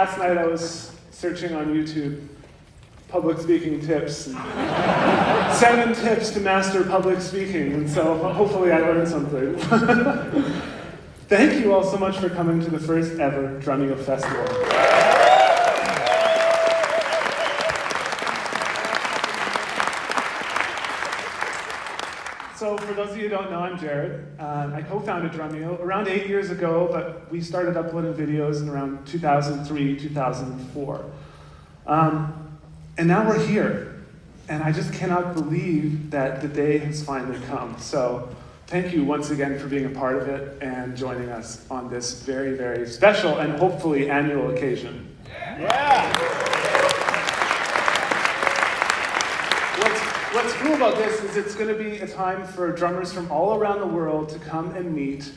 last night I was searching on YouTube public speaking tips, and 7 tips to master public speaking, and so hopefully I learned something. Thank you all so much for coming to the first ever Drumeo Festival. So for those of you who don't know, I'm Jared. I co-founded Drumeo around 8 years ago, but we started uploading videos in around 2003, 2004. And now we're here, and I just cannot believe that the day has finally come. So thank you once again for being a part of it and joining us on this very, very special and hopefully annual occasion. Yeah. What's cool about this is it's going to be a time for drummers from all around the world to come and meet.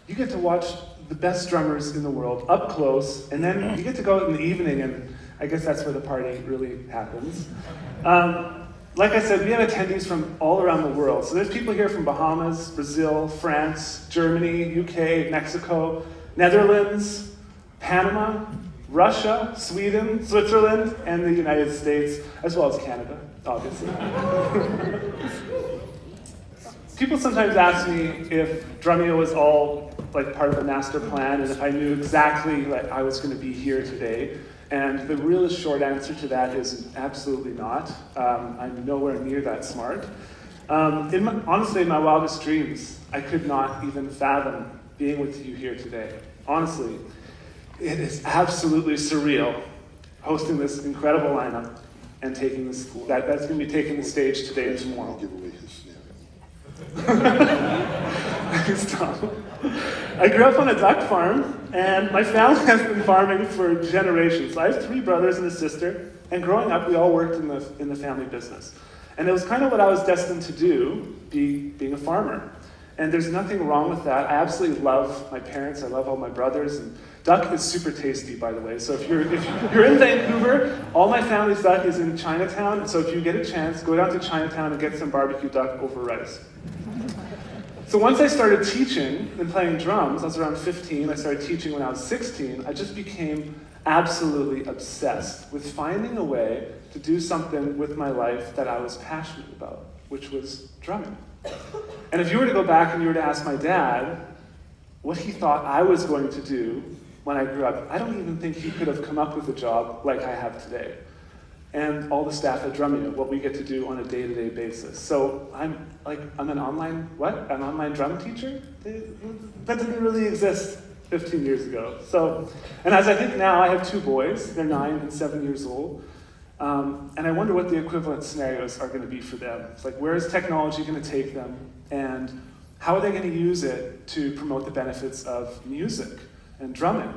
You get to watch the best drummers in the world up close, and then you get to go out in the evening, and I guess that's where the party really happens. Like I said, we have attendees from all around the world. So there's people here from Bahamas, Brazil, France, Germany, UK, Mexico, Netherlands, Panama, Russia, Sweden, Switzerland, and the United States, as well as Canada, obviously. People sometimes ask me if Drumeo was all like part of the master plan and if I knew exactly that I was going to be here today. And the real short answer to that is absolutely not. I'm nowhere near that smart. Honestly, in my wildest dreams, I could not even fathom being with you here today. Honestly, it is absolutely surreal hosting this incredible lineup and taking this, that's going to be taking the stage today and tomorrow. Give away his Stop. I grew up on a duck farm, and my family has been farming for generations. So I have 3 brothers and a sister, and growing up, we all worked in the family business. And it was kind of what I was destined to do, being a farmer. And there's nothing wrong with that. I absolutely love my parents. I love all my brothers. And duck is super tasty, by the way. So if you're in Vancouver, all my family's duck is in Chinatown. So if you get a chance, go down to Chinatown and get some barbecue duck over rice. So once I started teaching and playing drums, I was around 15. I started teaching when I was 16. I just became absolutely obsessed with finding a way to do something with my life that I was passionate about, which was drumming. And if you were to go back and you were to ask my dad what he thought I was going to do when I grew up, I don't even think he could have come up with a job like I have today. And all the staff at Drumeo, what we get to do on a day-to-day basis. So I'm an online drum teacher? That didn't really exist 15 years ago. So, and as I think now, I have 2 boys. They're 9 and 7 years old. And I wonder what the equivalent scenarios are going to be for them. It's like, where is technology going to take them? And how are they going to use it to promote the benefits of music and drumming?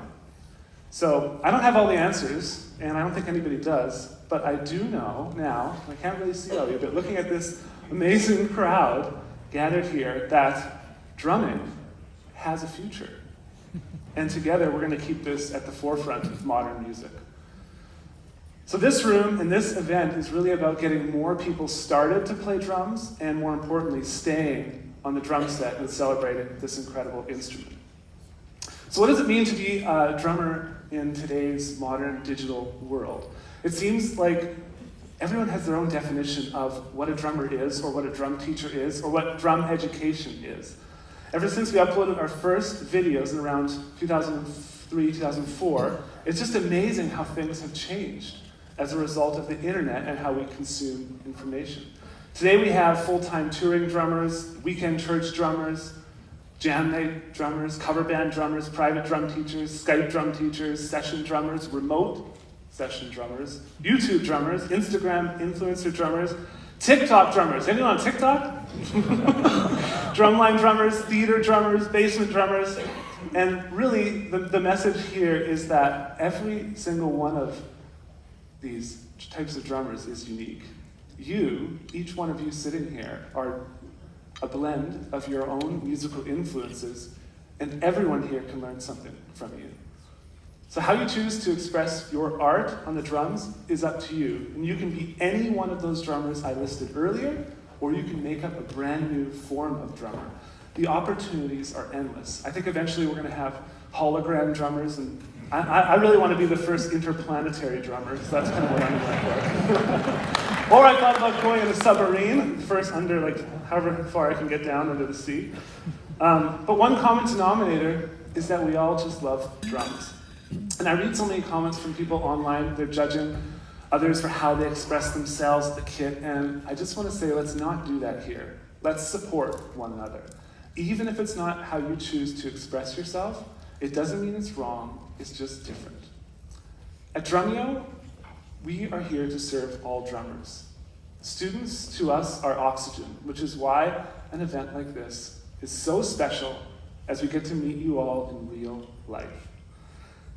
So I don't have all the answers, and I don't think anybody does, but I do know now, I can't really see all of you, but looking at this amazing crowd gathered here, that drumming has a future. And together we're going to keep this at the forefront of modern music. So this room and this event is really about getting more people started to play drums, and more importantly, staying on the drum set and celebrating this incredible instrument. So what does it mean to be a drummer in today's modern digital world? It seems like everyone has their own definition of what a drummer is, or what a drum teacher is, or what drum education is. Ever since we uploaded our first videos in around 2003, 2004, it's just amazing how things have changed as a result of the internet and how we consume information. Today we have full-time touring drummers, weekend church drummers, jam night drummers, cover band drummers, private drum teachers, Skype drum teachers, session drummers, remote session drummers, YouTube drummers, Instagram influencer drummers, TikTok drummers. Anyone on TikTok? Drumline drummers, theater drummers, basement drummers. And really, the message here is that every single one of these types of drummers is unique. You, each one of you sitting here, are a blend of your own musical influences, and everyone here can learn something from you. So how you choose to express your art on the drums is up to you. And you can be any one of those drummers I listed earlier, or you can make up a brand new form of drummer. The opportunities are endless. I think eventually we're going to have hologram drummers, and I really want to be the first interplanetary drummer, so that's kind of what I'm going for. Or I thought about going in a submarine, first under, like, however far I can get down under the sea. But one common denominator is that we all just love drums. And I read so many comments from people online, they're judging others for how they express themselves with the kit, and I just want to say, let's not do that here. Let's support one another. Even if it's not how you choose to express yourself, it doesn't mean it's wrong, it's just different. At Drumeo, we are here to serve all drummers. Students, to us, are oxygen, which is why an event like this is so special as we get to meet you all in real life.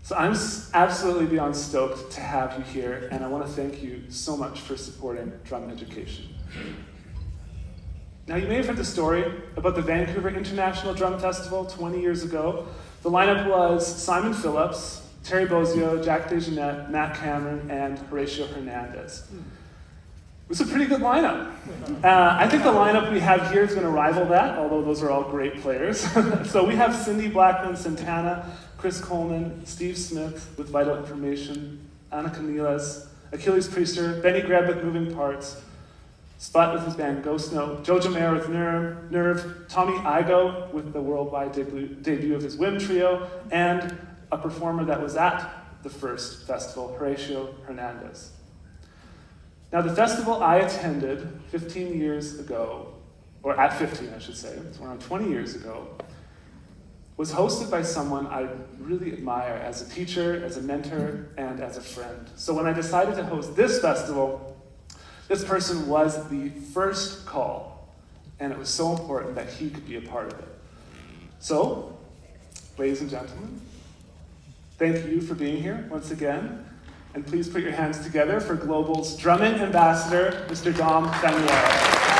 So I'm absolutely beyond stoked to have you here, and I want to thank you so much for supporting drum education. Now, you may have heard the story about the Vancouver International Drum Festival 20 years ago. The lineup was Simon Phillips, Terry Bozzio, Jack DeJohnette, Matt Cameron, and Horatio Hernandez. It was a pretty good lineup. I think the lineup we have here is going to rival that, although those are all great players. So we have Cindy Blackman-Santana, Chris Coleman, Steve Smith with Vital Information, Anna Caniles, Achilles Priester, Benny Greb with Moving Parts, Spot with his band Ghost Note, Joe Jamare with Nerve, Tommy Igo with the worldwide debut of his Whim Trio, and a performer that was at the first festival, Horatio Hernandez. Now, the festival I attended 15 years ago, or at 15, I should say, it's around 20 years ago, was hosted by someone I really admire as a teacher, as a mentor, and as a friend. So when I decided to host this festival, this person was the first call, and it was so important that he could be a part of it. So, ladies and gentlemen, thank you for being here once again, and please put your hands together for Global's drumming ambassador, Mr. Dom Samuel.